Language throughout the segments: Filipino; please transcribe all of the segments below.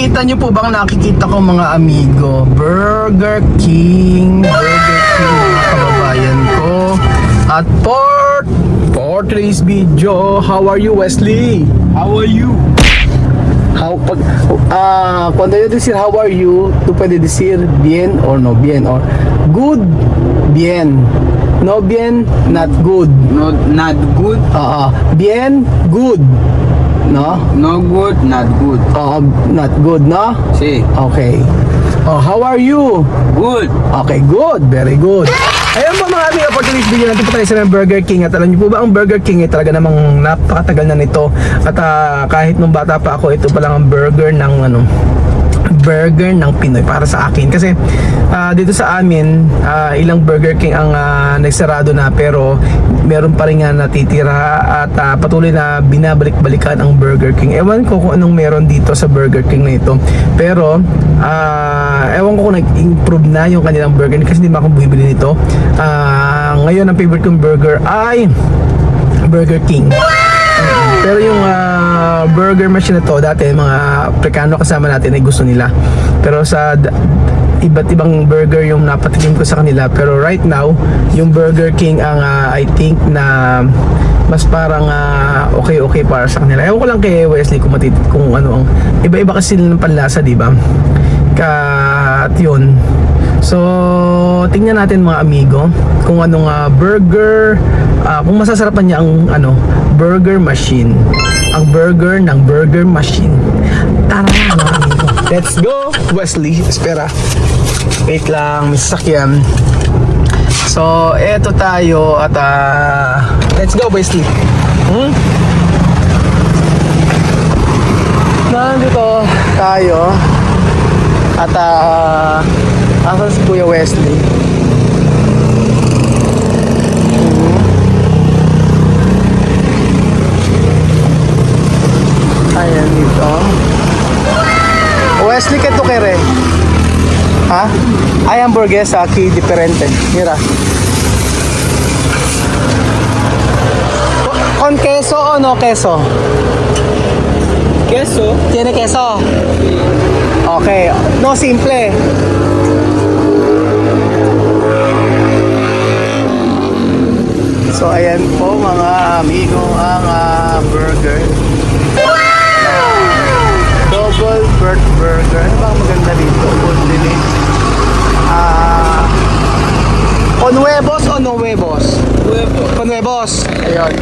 Nakikita nyo po bang nakikita ko mga amigo? Burger King mga kababayan ko. At for today's video, how are you, Wesley? How are you? Cuando yo decir how are you, tú puedes decir bien or no bien, or good, bien, no bien, not good. No, not good. Bien, good, no? No good, not good. Not good, no? Si. Okay. How are you? Good. Okay, good. Very good. Ayun po mga amigo, for today's video natin po tayo sa Burger King. At alam niyo po ba, ang Burger King ay talaga namang napakatagal na nito. At kahit nung bata pa ako, ito pa lang ang burger ng Pinoy para sa akin. Kasi dito sa amin, ilang Burger King ang nagsarado na, pero meron pa rin nga natitira at patuloy na binabalik-balikan ang Burger King. Ewan ko kung anong meron dito sa Burger King na ito. Pero ewan ko kung nag-improve na yung kanilang burger kasi hindi ba ako bumibili nito. Ngayon ang favorite kong burger ay Burger King. Pero yung burger machine na to, dati mga Amerikano kasama natin ay gusto nila. Pero sa iba't ibang burger yung napatikim ko sa kanila. Pero right now, yung Burger King ang I think na mas parang okay para sa kanila. Ewan ko lang kay Wesley kung ano ang iba-iba kasi sila ng panlasa, di ba? At yun. So, tingnan natin mga amigo kung anong burger, kung masasarapan niya ang burger machine. Ang burger ng burger machine. Tara mga amigo. Let's go, Wesley. Espera. Wait lang, may sasakyan. So, eto tayo at let's go, Wesley. Nandito tayo at asan si Kuya Wesley? Ayan dito. Wesley, ¿qué tú quieres? ¿Ah? Hay hamburguesa aquí diferente. Mira. ¿Con queso o no queso? Queso. ¿Tiene queso? Okay. No, simple. So, ayan po mga amigo ang burger. Double bird burger. Ano ba ang maganda dito? Con huevos o no huevos? Huevo. Con huevos. Ayun.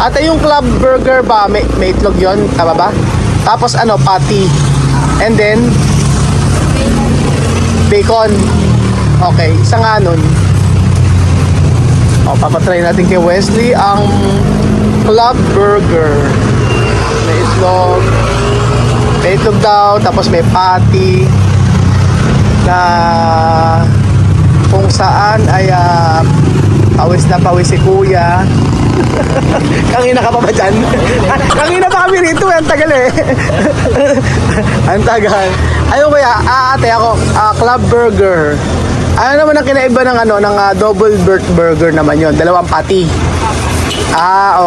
At yung club burger ba, may itlog yun? Tama ba? Tapos patty. And then bacon. Okay, isa nga nun. Papatry natin kay Wesley ang club burger. May itlog. May itlog daw, tapos may patty na kung saan ay pawis na pawis si Kuya. Kangina ka pa ba dyan? Kangina pa kami rito, ang tagal eh. Ang tagal. Ayun Kuya, ate ako, club burger. Ano naman ang kinaiba ng double bird burger naman yon? Dalawang patty.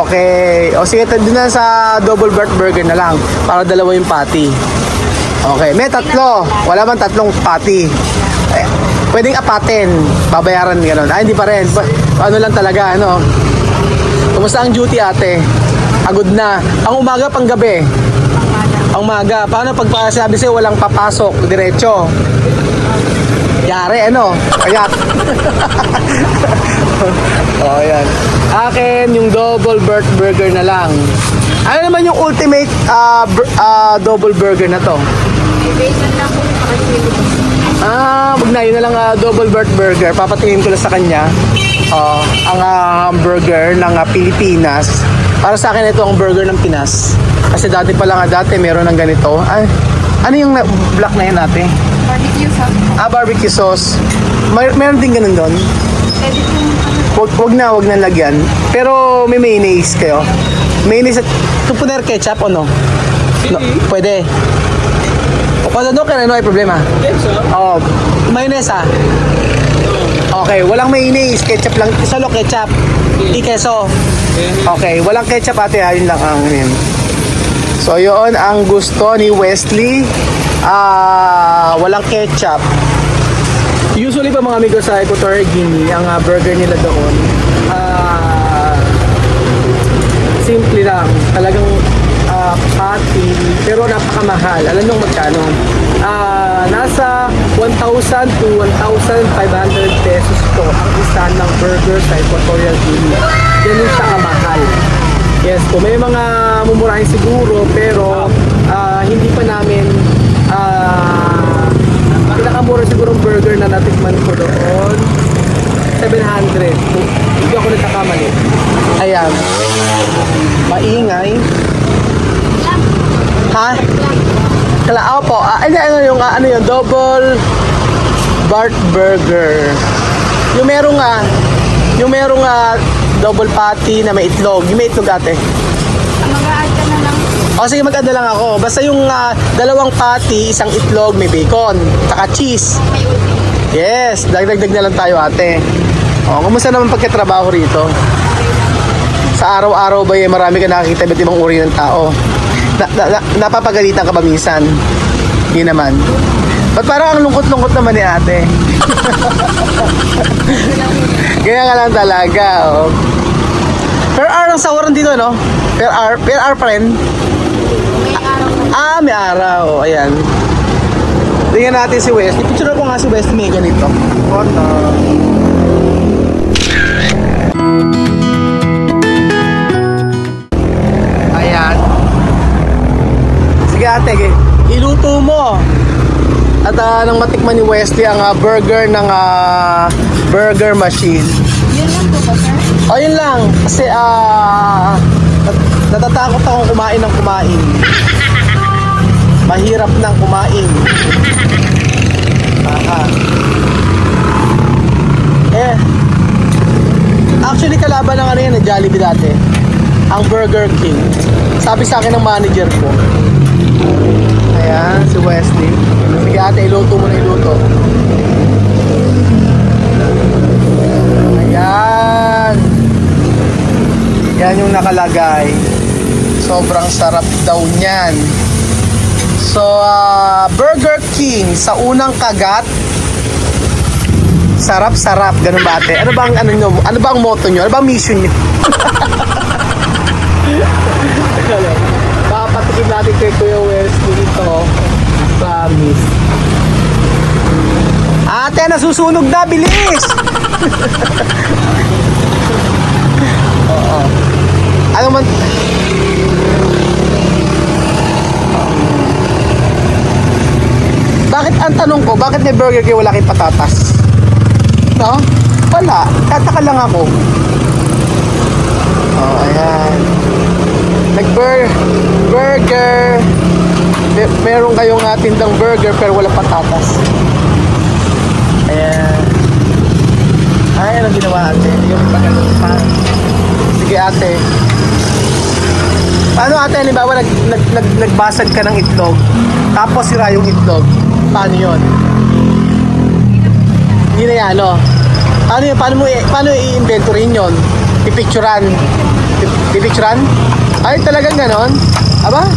Okay. O sige, doon na sa double bird burger na lang para dalawa yung patty. Okay, may tatlo. Wala man tatlong patty. Pwedeng apatin. Babayaran gano'n. Hindi pa rin. Ano lang talaga, Kumusta ang duty, ate? Agod na. Ang umaga, pang gabi? Ang umaga. Paano pag sabi sa'yo walang papasok? Diretso. Yari, Kaya. Yan. Akin, yung double bird burger na lang. Ano naman yung ultimate double burger na to? Wag na, yun na lang double bird burger. Papatingin ko lang sa kanya ang burger ng Pilipinas. Para sa akin ito ang burger ng Pinas. Kasi dati meron ng ganito. Ano yung black na yan, ate? Barbecue sauce. Barbecue sauce. Meron din ganun doon? Wag na lagyan. Pero may mayonnaise kayo. Mayonnaise at tupuner ketchup o no? No, pwede. O kung ano ka na, ay problema. Ketchup? Mayonnaise Okay, walang mayonnaise, ketchup lang. Solo ketchup. Di keso. Okay, walang ketchup ate, yun lang ang yun. So, yun ang gusto ni Wesley. Walang ketchup. Usually pa mga amigo sa Equatorial Guinea, ang burger nila doon, simple lang. Talagang patty, pero napakamahal. Alam nyo magkano? Nasa 1,000 to 1,500 pesos to ang isa ng burger sa Equatorial Guinea. Ganun siya kamahal. Yes po, may mga mumurahin siguro, pero hindi pa namin pinakamura siguro ang burger na natikman ko doon 700. Hindi ako nagkakamali. Ayan. Maingay. Ha? Kalao po. Ano yung double Bart Burger. Yung merong double patty na may itlog. Yung may itlog ate. Mag-add ka na lang. O sige, mag-add na lang ako. Basta yung dalawang patty, isang itlog, may bacon, saka cheese. May uti. Yes, dagdag na lang tayo ate. O, kumusta naman pagkatrabaho rito? Sa araw-araw ba marami ka nakakita iba't ibang uri ng tao? Napapagalitan ka ba minsan? Hindi naman. Ba't parang ang lungkot-lungkot naman ni ate? Kaya nga lang talaga, oh. Per hour ang sawaran dito, no? Per hour pa rin. May araw na. May araw. Ayan. Tingnan natin si West. Ipicture ko nga si West, may ganito. Photo. Ayan. Sige ate, iluto mo. At nang matikman ni Wesley ang burger ng burger machine. Yun lang po ba, sir? O yun lang. Kasi natatakot akong kumain ng kumain. Mahirap nang kumain. Actually kalaban ng ano yan, Jollibee dati. Ang Burger King. Sabi sa akin ng manager ko. Ayan, si Wesley. Sige ate, iluto mo na iluto. Ayan. Yan yung nakalagay. Sobrang sarap daw niyan. So, Burger King sa unang kagat. Sarap-sarap, ganun ba ate? Ano bang ano bang motto nyo? Ano bang mission nyo? Papatikin natin kay Kuya Wesley ito. Promise. Ate, nasusunog na, bilis! Oo. Ano man? Bakit ang tanong ko, bakit may Burger King wala kayong patatas? No? Wala. Tataka lang ako. Oh, ayan. Burger. Meron kayong tindang burger pero wala patatas. Ayan. Ay, anong ginawa ate? Yung pagkalupan. Sige ate. Paano ate, halimbawa nagbasag ka ng itlog, tapos sira yung itlog. Paano yun? Hindi na yan, no? Paano i-inventorin yun? Pipicturan? Ay, talagang ganon? Aba?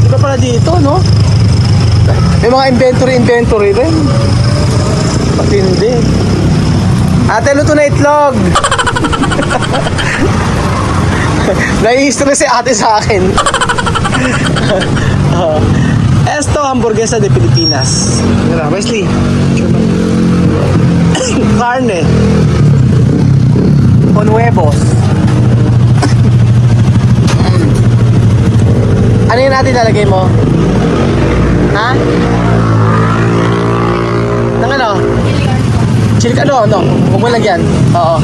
Iba pala dito, no? May mga inventory rin. Patindi. Ate, luto na itlog! Nai-stress si ate sa akin. Esto, hamburguesa de Pilipinas. Mira, Wesley. Carne. Con huevos. Ano yun natin lalagay mo? Ha? Nang ano? Chili ano? Huwag mo lagyan. Oo.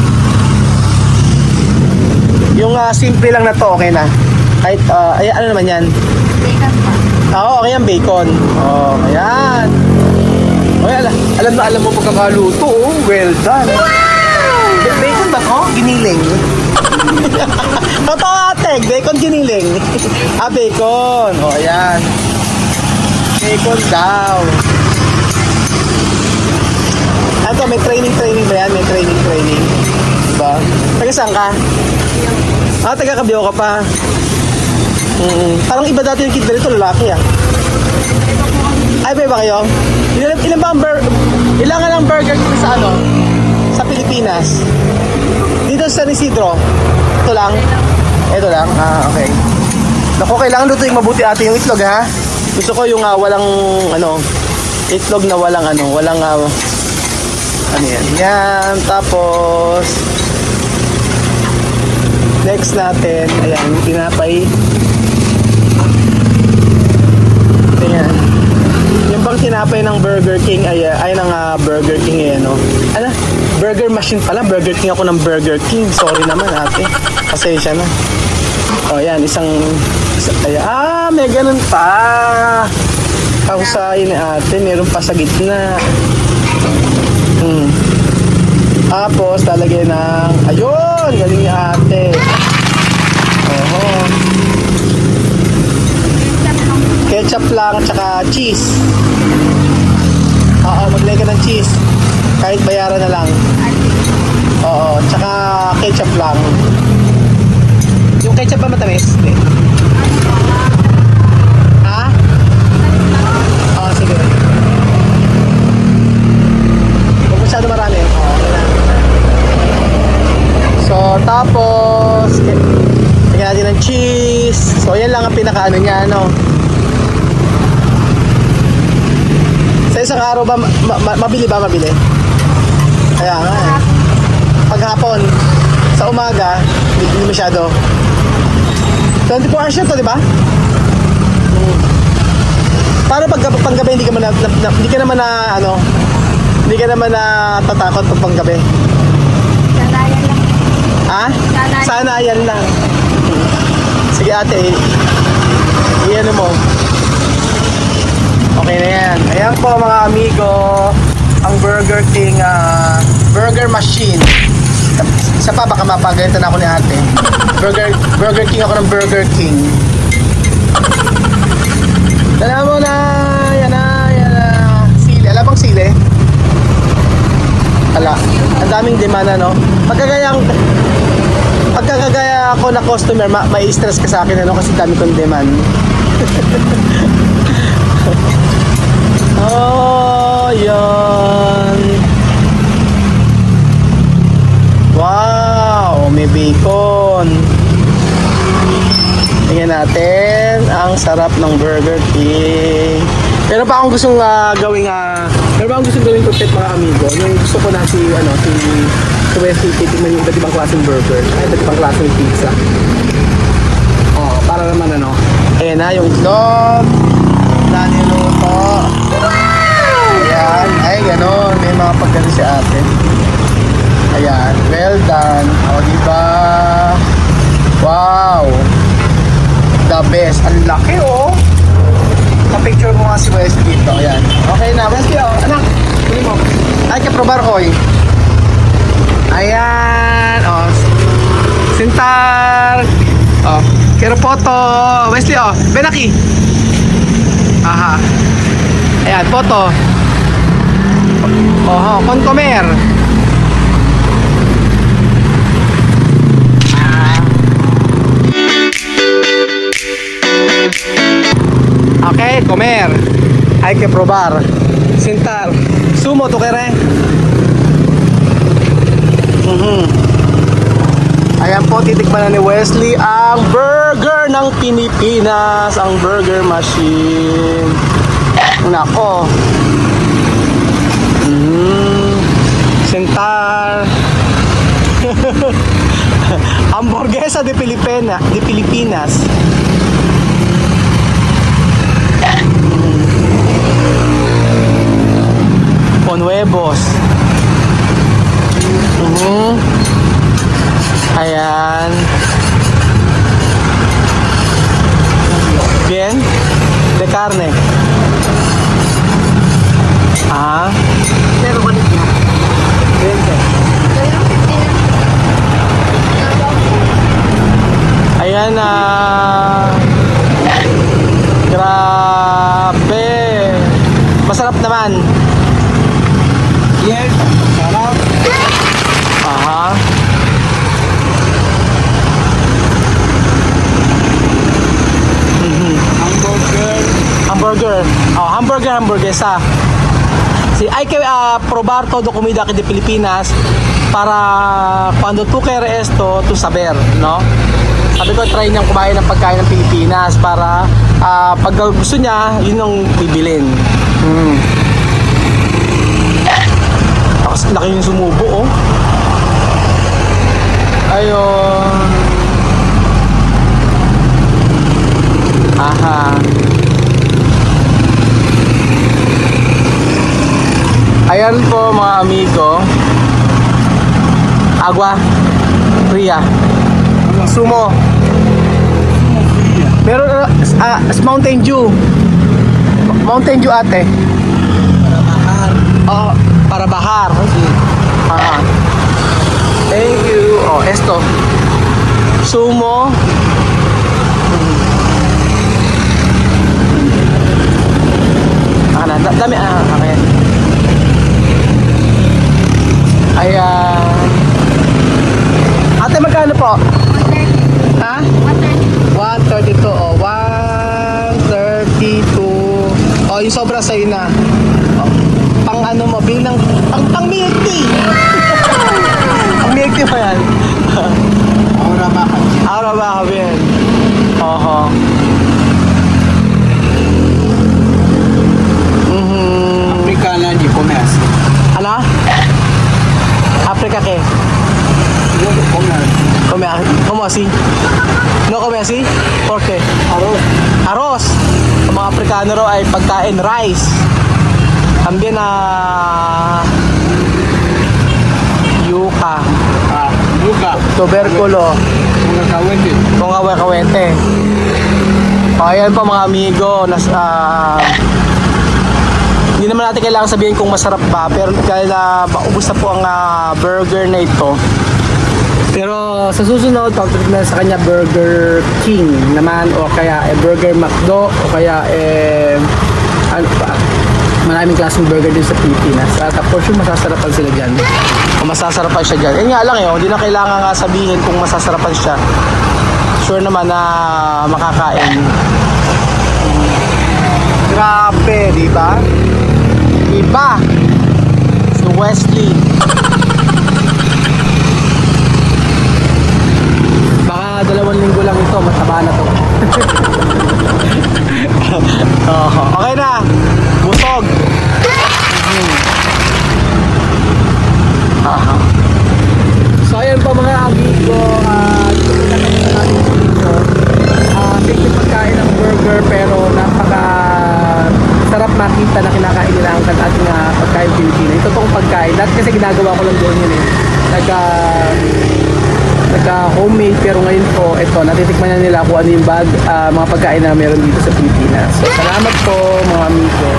Yung simple lang na to, okay na. Kahit, ano naman yan? Bacon pa. Oo, okay yan, bacon. Oo, ayan. Okay, alam mo pagkakaluto, oh. Well done. Wow! Bacon ba to? Giniling. Totoo ate, bacon giniling. Bacon. O, ayan. Bacon daw. Ito, may training ba yan? May training. Diba? Taga saan ka? Taga Kabyo ka pa. Parang iba dati yung kinda rito, lalaki ah. Ay, ba kayo? Ilan ba ang ilan nga lang burger dito sa ano? Sa Pilipinas? Dito sa San Isidro? Ito lang? Ito lang? Ah, okay. Naku, kailangan lutuin mabuti ate yung itlog ha. Gusto ko yung walang ano, itlog na walang ano, walang ano yan. Yan, tapos next natin, ayan, yung tinapay. Ayan. Yung bang tinapay ng Burger King ay ng Burger King eh, no? Ano? Burger machine pala. Burger King ako ng Burger King. Sorry naman ate. Pasensya na. O yan, ayan. May ganun pa. Kahusayin ni ate. Meron pa sa gitna. Tapos, talagay ng, ayun! Galing ni ate. Oho. Ketchup lang, tsaka cheese. Oo, maglagay ka ng cheese. Kahit bayaran na lang. Oo, tsaka ketchup lang. Yung ketchup ba matamis? Hindi. Ha? Oo, sige. Huwag masyado marami. Oo, okay na. So, tapos, lagyan natin ng cheese. So, yan lang ang pinakaano niya, ano. Sa isang araw ba, mabili ba? Mabili? Kaya nga eh. Paghapon, sa umaga, hindi masyado. 24 hours yun to, di ba? Para paggabi, hindi ka naman na, ano, hindi ka naman na tatakot pag panggabi. Sanayan lang. Ha? Sanayan lang. Sige ate, iyan mo. Okay na yan. Ayan po mga amigo, ang Burger King burger machine. Isa pa, baka mapagalitan ako ni ate. Burger King ako ng Burger King. Tala mo na, yan na. Sili, alam bang sili? Ala, ang daming demand no? Pagkagaya ako na customer, may stress ka sa akin ano kasi dami kong demand. Oh, yan. Wow, may bacon. Tingnan natin ang sarap ng Burger King. Meron pa akong gustong gawing content mga amigo. Yung gusto ko na si Wesley titingnan yung iba't ibang klaseng burger, iba't ibang klaseng pizza. Oh, para naman ano. Ayan na yung itlog. Niluto. Ayan. Ay, gano'n. May mga pagkano si ate. Ayan. Well done. O, diba? Wow. The best. Ang laki, oh. Pa-picture mo nga si Wesley dito. Ayan. Okay na. Wesley, oh. Anak. Huli mo. Ay, kaprobar ko, eh. Ayan. Oh. Sintar. Oh. Kero photo. Wesley, oh. Benaki. Aha. Ayan, photo. Oho, kontomer. Okay, comer. Hay que probar. Sentar. Sumo, ¿tú quieres? Ayan po, titikman na ni Wesley ang burger ng Pilipinas, ang burger machine. Nako. Sentar. Hamburguesa de Pilipinas. Con huevos. Ayan. Bien. De carne. Ah. Pero kulit niya. Bien. Ayan na. Grabe. Masarap naman. Yes, sarap. Aha. lamesa. Hay que probar todo comida aquí de Pilipinas para cuando tú quieres esto, tú saber, no? Sabi ko, try niyang kumain ng pagkain ng Pilipinas para pag gusto niya, yun ang bibilin. Tapos laki yung sumubo, oh. Ayun. Aha. Ayan po mga amigo. Agua Fria. Sumo. Meron Mountain Dew. Mountain Dew ate. Para bahar. Oh, para bahar. Okay. Thank you. Oh, esto. Sumo. Dami okay. Ayan. Ate, magkano po? Ha? 132. Oh, 132. Oh, yung sobra sa'yo na. Oh, pang ano mo, bilang pang milk tea. Pang milk tea ba yan? Ahora baja. Ahora ba ka bien? Oho. Africana de come así. Ano? Africa qué? No, come así. ¿Cómo así? No come así? ¿Por qué? Arroz. Arroz. Ang mga Afrikano raw ay pagkain rice. También yuca, Yuca. tuberculo, Con cacahuete. kung kawete. O ayan po mga amigo, hindi naman natin kailangan sabihin kung masarap ba, pero dahil maubos na po ang burger na ito. Pero sa susunod, pagdating na sa kanya Burger King naman, o kaya Burger McDo, o kaya ano pa, maraming klaseng burger din sa Pilipinas. At for sure masasarapan sila dyan. O masasarapan siya dyan. Nga lang hindi na kailangan nga sabihin kung masasarapan siya. Sure naman na makakain. Grabe, di ba? Iba. Si Wesley. Baka 2 linggo lang ito, mataba na to. Okay na. Busog. So ayan po mga amigo, dito po natin sa ating video. Simple pagkain ng burger pero napaka sarap makita na kinakain nila ang ating pagkain Pilipino. Ito tong pagkain. Dati kasi ginagawa ko lang doon yun eh. Nagka-homemade pero ngayon po, ito, natitikman na nila kung ano yung mga pagkain na meron dito sa Pilipinas. So salamat po mga amigo.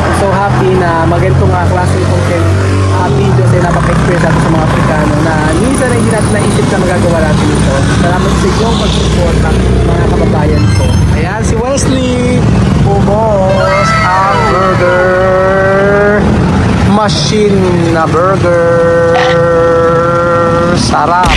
I'm so happy na magandang klase ng content videos ay napaka-experience natin sa mga Afrikano na minsan na hindi natin naisip na magagawa natin ito. Salamat sa inyong pag-support ng mga kababayan ko. Ayan, si Wesley ubos ang burger machine na burger. Sarap.